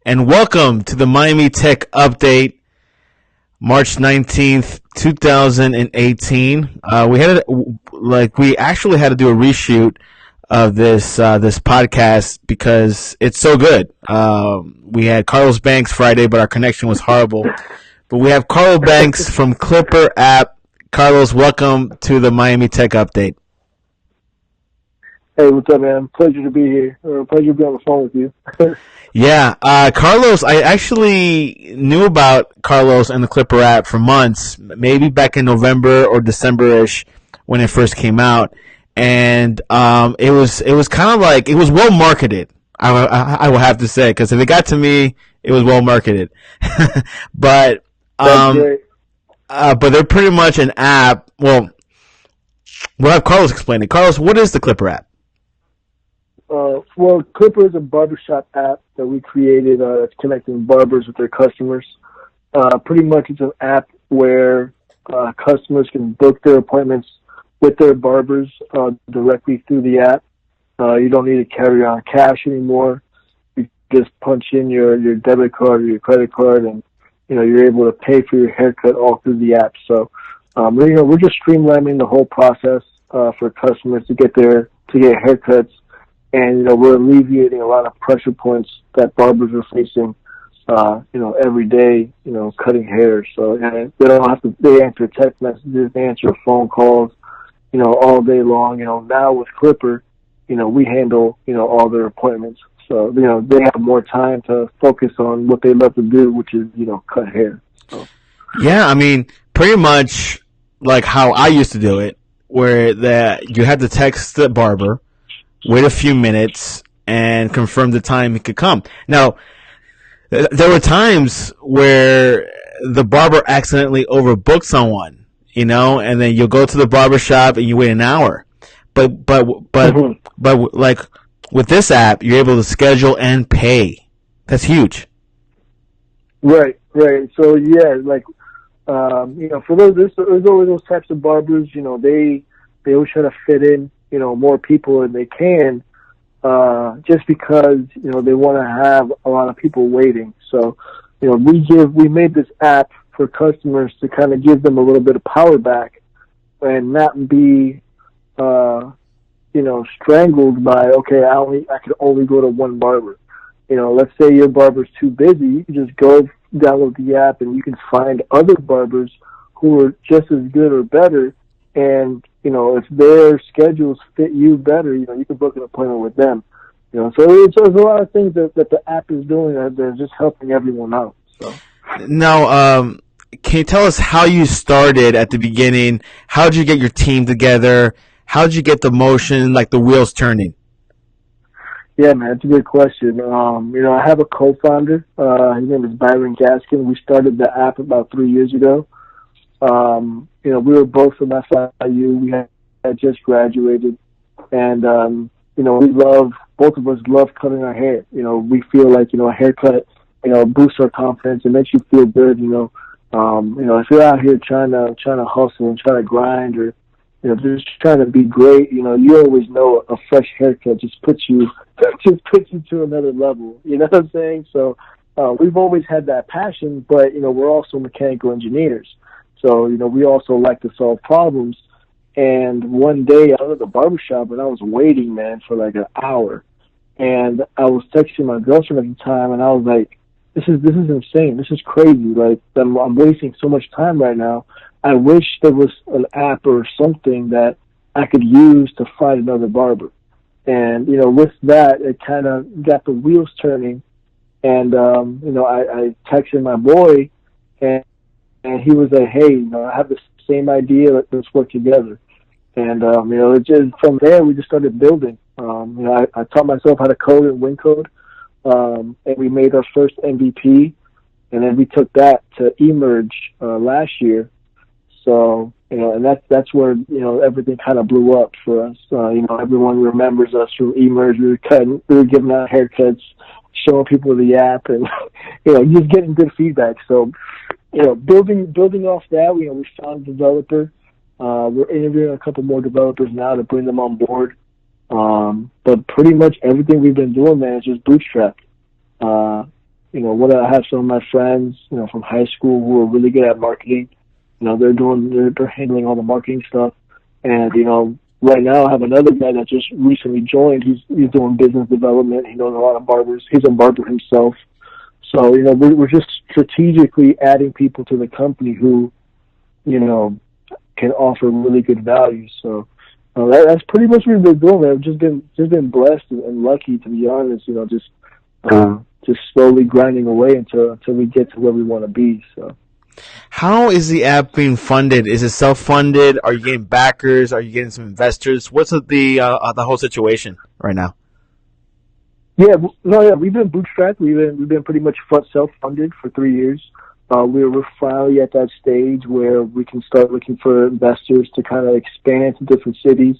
and welcome to the Miami Tech Update, March 19th, 2018. We actually had to do a reshoot of this podcast because it's so good. We had Carlos Banks Friday, but our connection was horrible. But we have Carlos Banks from Clypr APP. Carlos, welcome to the Miami Tech Update. Hey, what's up, man? Pleasure to be here. Pleasure to be on the phone with you. Yeah, Carlos, I actually knew about Carlos and the Clypr app for months, maybe back in November or December-ish when it first came out. And it was kind of like, it was well marketed, I will have to say, because if it got to me, it was well marketed. But they're pretty much an app. Well, we'll have Carlos explain it. Carlos, what is the Clypr app? Well, Clypr is a barbershop app that we created that's connecting barbers with their customers. Pretty much it's an app where customers can book their appointments with their barbers directly through the app. You don't need to carry on cash anymore. You just punch in your debit card or your credit card, and you're able to pay for your haircut all through the app. So we're just streamlining the whole process for customers to get haircuts. And, we're alleviating a lot of pressure points that barbers are facing, every day, cutting hair. So they don't have to, they answer text messages, they answer phone calls, all day long. Now with Clypr, we handle, all their appointments. So, they have more time to focus on what they love to do, which is, cut hair. So. Yeah, I mean, pretty much like how I used to do it, where you had to text the barber, wait a few minutes, and confirm the time he could come. Now, there were times where the barber accidentally overbooked someone, and then you'll go to the barber shop and you wait an hour. But like with this app, you're able to schedule and pay. That's huge. Right. So yeah, like for there's always those types of barbers. They always try to fit in more people than they can, just because, they want to have a lot of people waiting. So, we made this app for customers to kind of give them a little bit of power back and not be, strangled by, okay, I could only go to one barber. Let's say your barber's too busy, you can just go download the app and you can find other barbers who are just as good or better. And, if their schedules fit you better, you can book an appointment with them. So there's a lot of things that the app is doing that they're just helping everyone out. So. Now, can you tell us how you started at the beginning? How did you get your team together? How did you get the motion, like the wheels turning? Yeah, man, it's a good question. I have a co-founder. His name is Byron Gaskin. We started the app about 3 years ago. We were both from FIU. We had just graduated, and both of us love cutting our hair. We feel like a haircut, boosts our confidence. It makes you feel good. If you're out here trying to hustle and trying to grind, or just trying to be great, you always know a fresh haircut just puts you to another level. You know what I'm saying? So we've always had that passion, but we're also mechanical engineers. So, we also like to solve problems. And one day I was at the barbershop and I was waiting, man, for like an hour. And I was texting my girlfriend at the time and I was like, this is insane. This is crazy. Like, I'm wasting so much time right now. I wish there was an app or something that I could use to find another barber. And, with that, it kind of got the wheels turning. And, I texted my boy and he was like, hey, I have the same idea. Let's work together. And, it just, from there, we just started building. I taught myself how to code and win code. And we made our first MVP. And then we took that to eMerge last year. So, and that's where, everything kind of blew up for us. Everyone remembers us from eMerge. We were giving out haircuts, showing people the app, and, just getting good feedback. So, building off that, we found a developer. We're interviewing a couple more developers now to bring them on board. But pretty much everything we've been doing, man, is just bootstrapped. what I have some of my friends, from high school who are really good at marketing. They're handling all the marketing stuff. And, right now I have another guy that just recently joined. He's doing business development. He knows a lot of barbers. He's a barber himself. So, we're just strategically adding people to the company who, can offer really good value. So, that's pretty much what we've been doing. I've just been blessed and lucky, to be honest. Just slowly grinding away until we get to where we want to be. So, how is the app being funded? Is it self-funded? Are you getting backers? Are you getting some investors? What's the whole situation right now? Yeah, we've been bootstrapped. We've been pretty much self-funded for 3 years. We're finally at that stage where we can start looking for investors to kind of expand to different cities.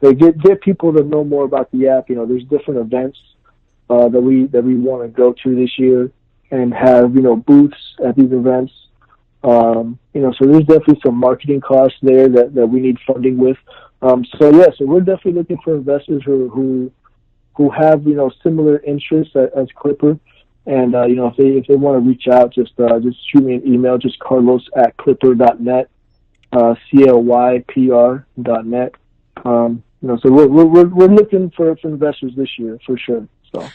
To get people to know more about the app. There's different events that we want to go to this year and have booths at these events. So there's definitely some marketing costs there that we need funding with. So we're definitely looking for investors who have similar interests as Clypr. And if they want to reach out, just shoot me an email, just Carlos@Clypr.net, CLYPR.net. So we're looking for investors this year for sure. So,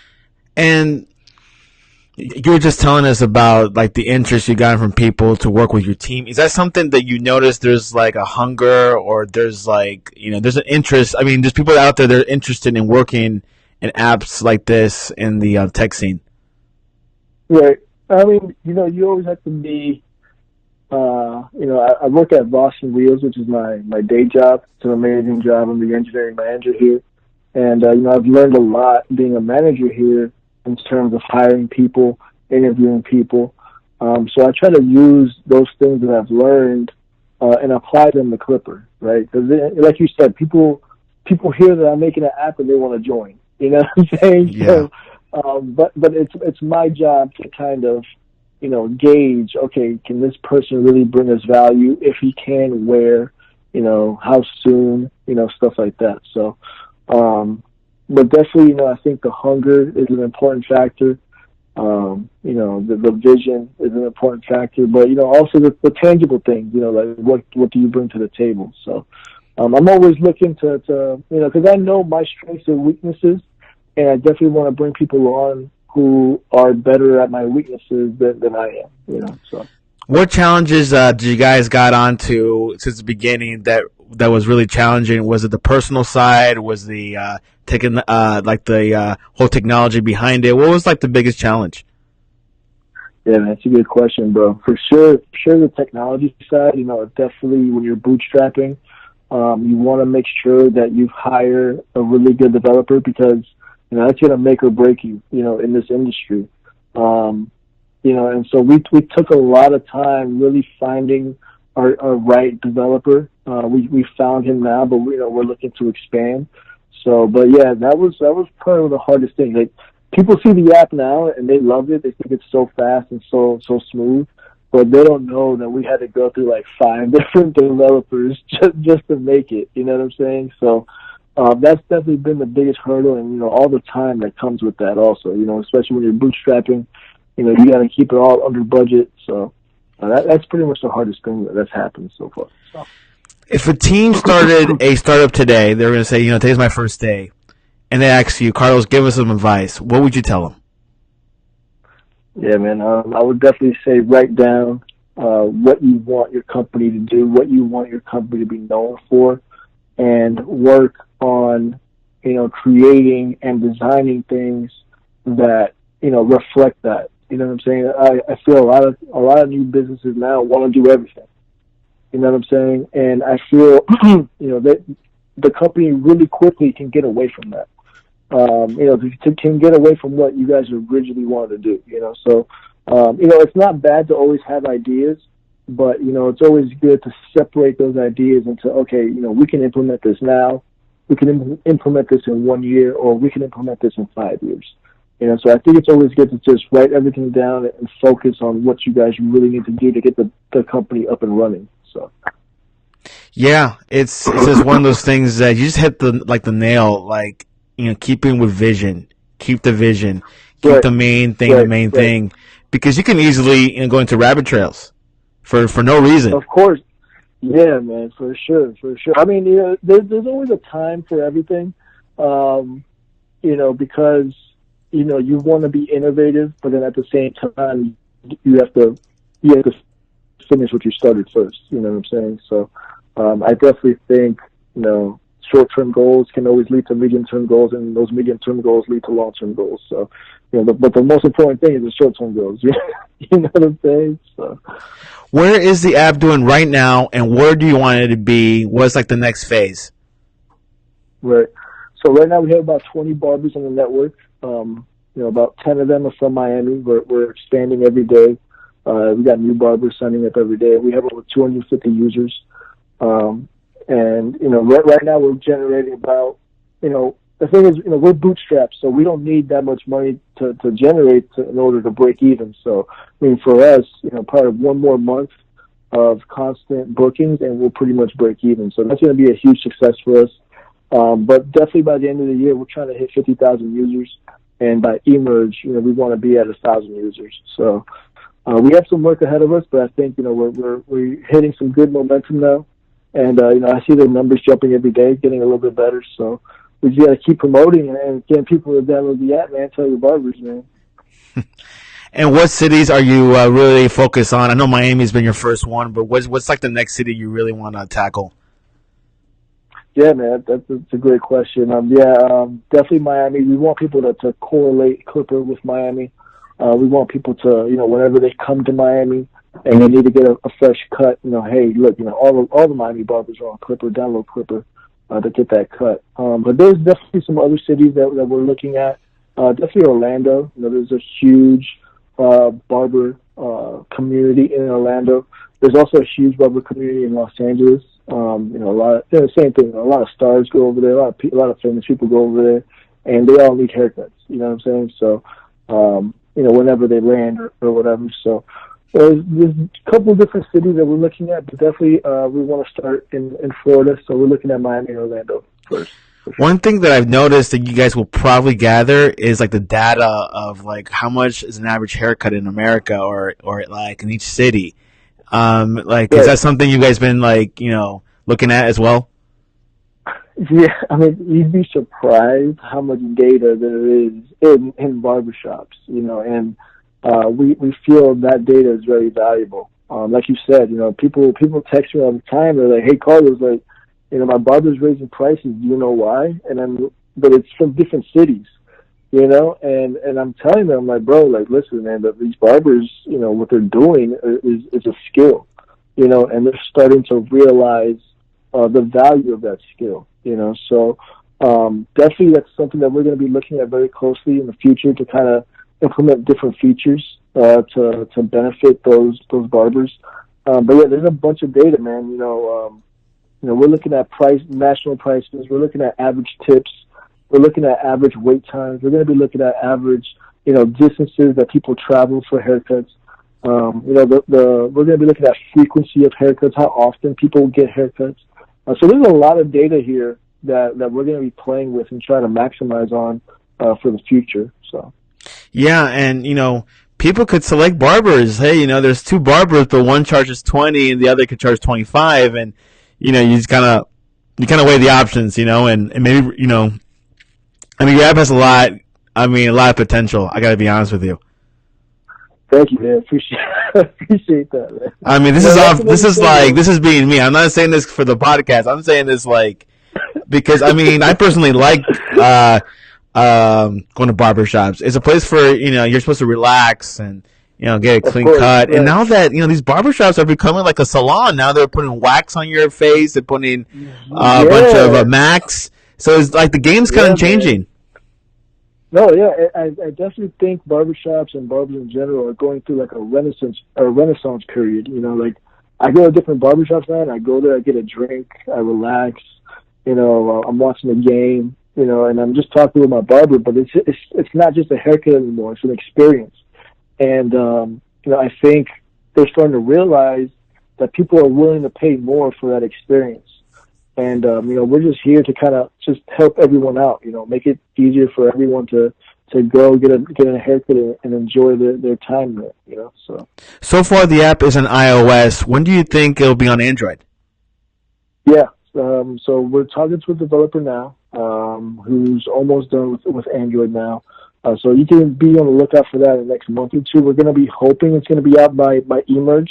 and you were just telling us about like the interest you got from people to work with your team. Is that something that you notice? There's like a hunger, or there's like there's an interest. I mean, there's people out there that are interested in working in apps like this in the tech scene. Right. I mean, you always have to be. I work at Boston Wheels, which is my day job. It's an amazing job. I'm the engineering manager here. And, I've learned a lot being a manager here in terms of hiring people, interviewing people. So I try to use those things that I've learned and apply them to Clypr, right? Because, like you said, people hear that I'm making an app and they want to join. You know what I'm saying? Yeah. So, but it's my job to kind of gauge, okay, can this person really bring us value? If he can, where, how soon, stuff like that. So, but definitely, I think the hunger is an important factor. The vision is an important factor, but, also the tangible things, like what do you bring to the table? So, I'm always looking to because I know my strengths and weaknesses, and I definitely want to bring people on who are better at my weaknesses than I am, So, what challenges did you guys got onto since the beginning that was really challenging? Was it the personal side? Was the taking the whole technology behind it? What was like the biggest challenge? Yeah, man, that's a good question, bro. For sure, the technology side. Definitely when you're bootstrapping, you want to make sure that you hire a really good developer because that's going to make or break you, in this industry. And so we took a lot of time really finding our right developer. We found him now, but we're looking to expand. So, but yeah, that was probably the hardest thing. Like people see the app now and they love it. They think it's so fast and so smooth, but they don't know that we had to go through like 5 different developers just to make it. You know what I'm saying? So. That's definitely been the biggest hurdle, and all the time that comes with that. Also, especially when you're bootstrapping, you got to keep it all under budget. So that's pretty much the hardest thing that's happened so far. So. If a team started a startup today, they're going to say, today's my first day, and they ask you, Carlos, give us some advice. What would you tell them? Yeah, man, I would definitely say write down what you want your company to do, what you want your company to be known for, and work on, creating and designing things that, reflect that. You know what I'm saying? I feel a lot of new businesses now want to do everything. You know what I'm saying? And I feel, that the company really quickly can get away from that. Can get away from what you guys originally wanted to do, So, it's not bad to always have ideas, but, it's always good to separate those ideas into, okay, we can implement this now. We can implement this in 1 year, or we can implement this in 5 years. So I think it's always good to just write everything down and focus on what you guys really need to do to get the company up and running. So. Yeah, it's just one of those things that you just hit the nail, keeping with vision keep the vision, keep Right, the main thing the right, main right. thing, because you can easily go into rabbit trails for no reason. Of course. Yeah, man, for sure, for sure. I mean, there's always a time for everything, um, because you want to be innovative, but then at the same time, you have to you have to finish what you started first. You know what I'm saying? So, I definitely think short-term goals can always lead to medium-term goals, and those medium-term goals lead to long-term goals. So, but the most important thing is the short-term goals. You know what I'm saying? So. Where is the app doing right now, and where do you want it to be? What's like the next phase? Right. So right now we have about 20 barbers on the network. About 10 of them are from Miami. We're expanding every day. We got new barbers signing up every day. We have over 250 users. And right now we're generating about, the thing is, we're bootstrapped, so we don't need that much money to generate in order to break even. So, I mean, for us, probably one more month of constant bookings and we'll pretty much break even. So that's going to be a huge success for us. But definitely by the end of the year, we're trying to hit 50,000 users. And by emerge, we want to be at 1,000 users. So we have some work ahead of us, but I think, we're hitting some good momentum now. And, I see the numbers jumping every day, getting a little bit better. So we just got to keep promoting and getting people to download the app, man. Tell your barbers, man. And what cities are you really focused on? I know Miami's been your first one, but what's like the next city you really want to tackle? Yeah, man, that's a great question. Definitely Miami. We want people to correlate Clypr with Miami. We want people to, whenever they come to Miami and they need to get a fresh cut, hey, look, all the Miami barbers are on Clypr. Download Clypr to get that cut. But there's definitely some other cities that we're looking at. Definitely Orlando. There's a huge barber community in Orlando. There's also a huge barber community in Los Angeles. A lot of, same thing. A lot of stars go over there. A lot of famous people go over there, and they all need haircuts. You know what I'm saying? So, whenever they land or whatever. So, there's a couple of different cities that we're looking at, but definitely we want to start in Florida. So we're looking at Miami and Orlando first. Sure. One thing that I've noticed that you guys will probably gather is like the data of like how much is an average haircut in America or like in each city. Is that something you guys been looking at as well? Yeah, I mean, you'd be surprised how much data there is in barbershops, and we feel that data is very valuable. Like you said, people text me all the time. They're like, "Hey, Carlos, like, my barber's raising prices. Do you know why?" But it's from different cities, and I'm telling them, like, bro, like, listen, man, that these barbers, what they're doing is a skill, and they're starting to realize the value of that skill, So definitely that's something that we're going to be looking at very closely in the future to kind of implement different features to benefit those barbers. But yeah, there's a bunch of data, man. We're looking at national prices. We're looking at average tips. We're looking at average wait times. We're going to be looking at average, distances that people travel for haircuts. We're going to be looking at frequency of haircuts, how often people get haircuts. So there's a lot of data here that we're going to be playing with and trying to maximize on for the future. So. Yeah, and people could select barbers. Hey, there's two barbers, but one charges 20 and the other could charge 25, and you just kind of weigh the options, and maybe I mean, your app has a lot of potential. I got to be honest with you. Thank you, man. Appreciate that, man. I mean, this is being me. I'm not saying this for the podcast. I'm saying this because I mean, I personally like going to barbershops. It's a place for, you're supposed to relax and, get a clean cut. Right. And now that, these barbershops are becoming like a salon, now they're putting wax on your face. They're putting a bunch of Max. So it's like the game's kind of changing. Man. No, yeah, I definitely think barbershops and barbers in general are going through like a renaissance period. Like I go to different barbershops now, and I go there, I get a drink, I relax. I'm watching the game, and I'm just talking with my barber. But it's not just a haircut anymore; it's an experience. And I think they're starting to realize that people are willing to pay more for that experience. And we're just here to kind of just help everyone out, make it easier for everyone to to go get a haircut and enjoy their time there. So far, the app is on iOS. When do you think it'll be on Android? Yeah. So we're talking to a developer now, who's almost done with Android now. So you can be on the lookout for that in the next month or two. We're going to be hoping it's going to be out by eMerge.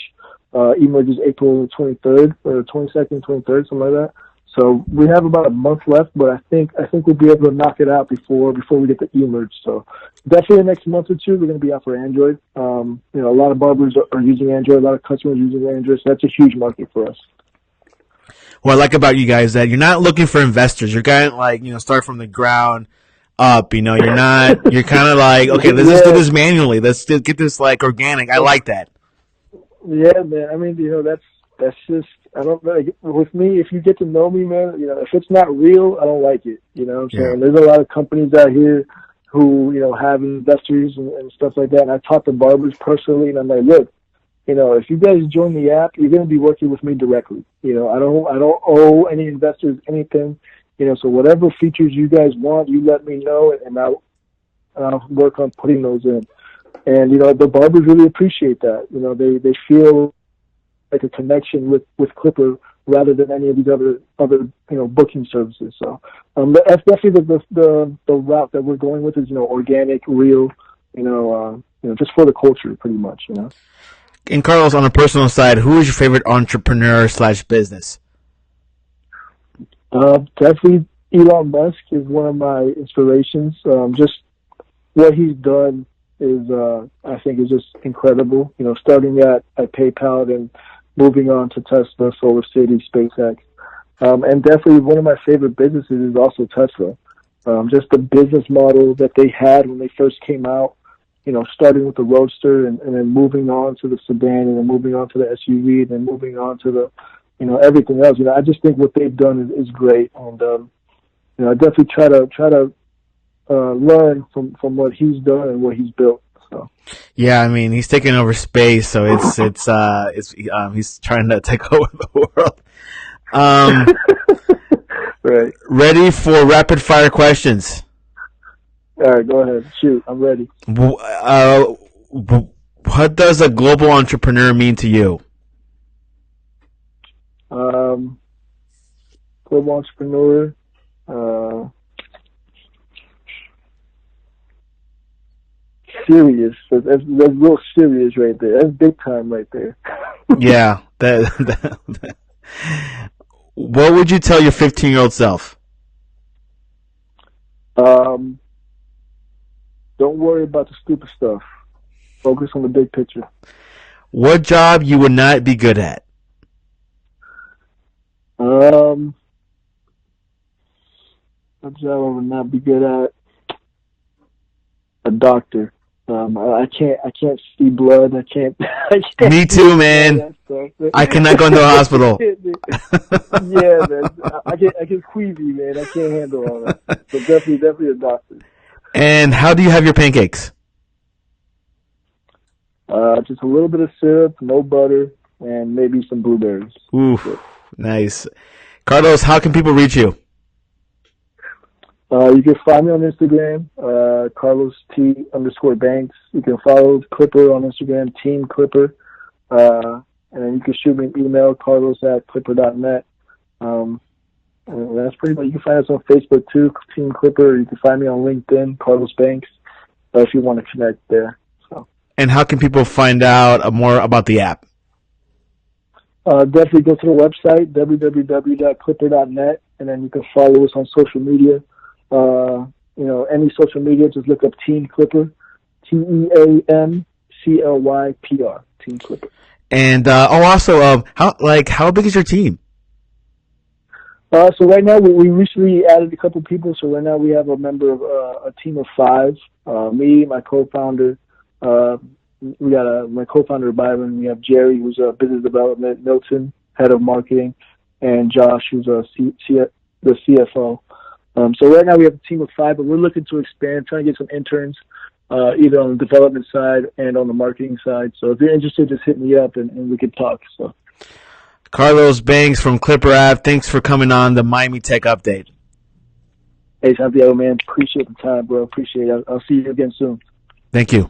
eMerge is April 23rd or 22nd, 23rd, something like that. So we have about a month left, but I think we'll be able to knock it out before we get to eMerge. So definitely the next month or two, we're going to be out for Android. A lot of barbers are using Android, a lot of customers are using Android, so that's a huge market for us. What I like about you guys is that you're not looking for investors. You're kind of start from the ground up. You're not. You're kind of like, okay, let's just do this manually. Let's just get this organic. I like that. Yeah, man. I mean, that's just. I don't know. With me, if you get to know me, man, if it's not real, I don't like it. You know what I'm saying? There's a lot of companies out here who have investors and stuff like that. And I talk to barbers personally, and I'm like, look. If you guys join the app, you're going to be working with me directly. I don't owe any investors anything. So whatever features you guys want, you let me know, and I'll work on putting those in. And the barbers really appreciate that. They feel like a connection with Clypr rather than any of these other booking services. So that's definitely the route that we're going with is organic, real. Just for the culture, pretty much. And Carlos, on a personal side, who is your favorite entrepreneur/business? Definitely Elon Musk is one of my inspirations. Just what he's done is, I think, is just incredible. Starting at PayPal and moving on to Tesla, Solar City, SpaceX. And definitely one of my favorite businesses is also Tesla. Just the business model that they had when they first came out. Starting with the Roadster and then moving on to the sedan and then moving on to the SUV and then moving on to the, everything else. I just think what they've done is great. And, I definitely try to learn from what he's done and what he's built. So. Yeah, I mean, he's taking over space, so he's trying to take over the world. Right. Ready for rapid fire questions? All right, go ahead. Shoot, I'm ready. What does a global entrepreneur mean to you? Global entrepreneur. Serious. That's real serious right there. That's big time right there. Yeah. What would you tell your 15-year-old self? Don't worry about the stupid stuff. Focus on the big picture. What job you would not be good at? What job I would not be good at? A doctor. I can't see blood. I can't. Me too, man. I cannot go into a hospital. Yeah, man. I get queasy, man. I can't handle all that. So definitely a doctor. And how do you have your pancakes? Just a little bit of syrup, no butter, and maybe some blueberries. Ooh, nice. Carlos, how can people reach you? You can find me on Instagram, Carlos T_Banks. You can follow Clypr on Instagram, Team Clypr. And then you can shoot me an email, carlos@clypr.net. And that's pretty much. You can find us on Facebook too, Team Clypr. You can find me on LinkedIn, Carlos Banks, if you want to connect there. So. And how can people find out more about the app? Definitely go to the website, www.clypr.net, and then you can follow us on social media. Any social media, just look up Team Clypr, TEAMCLYPR, Team Clypr. And also, how big is your team? So right now we recently added a couple people. So right now we have a team of 5. Me, my co-founder. We got my co-founder Byron. We have Jerry, who's business development. Milton, head of marketing, and Josh, who's the CFO. So right now we have a team of 5, but we're looking to expand, trying to get some interns, either on the development side and on the marketing side. So if you're interested, just hit me up and we can talk. So. Carlos Banks from Clypr App, thanks for coming on the Miami Tech Update. Hey, Santiago, man, appreciate the time, bro. Appreciate it. I'll see you again soon. Thank you.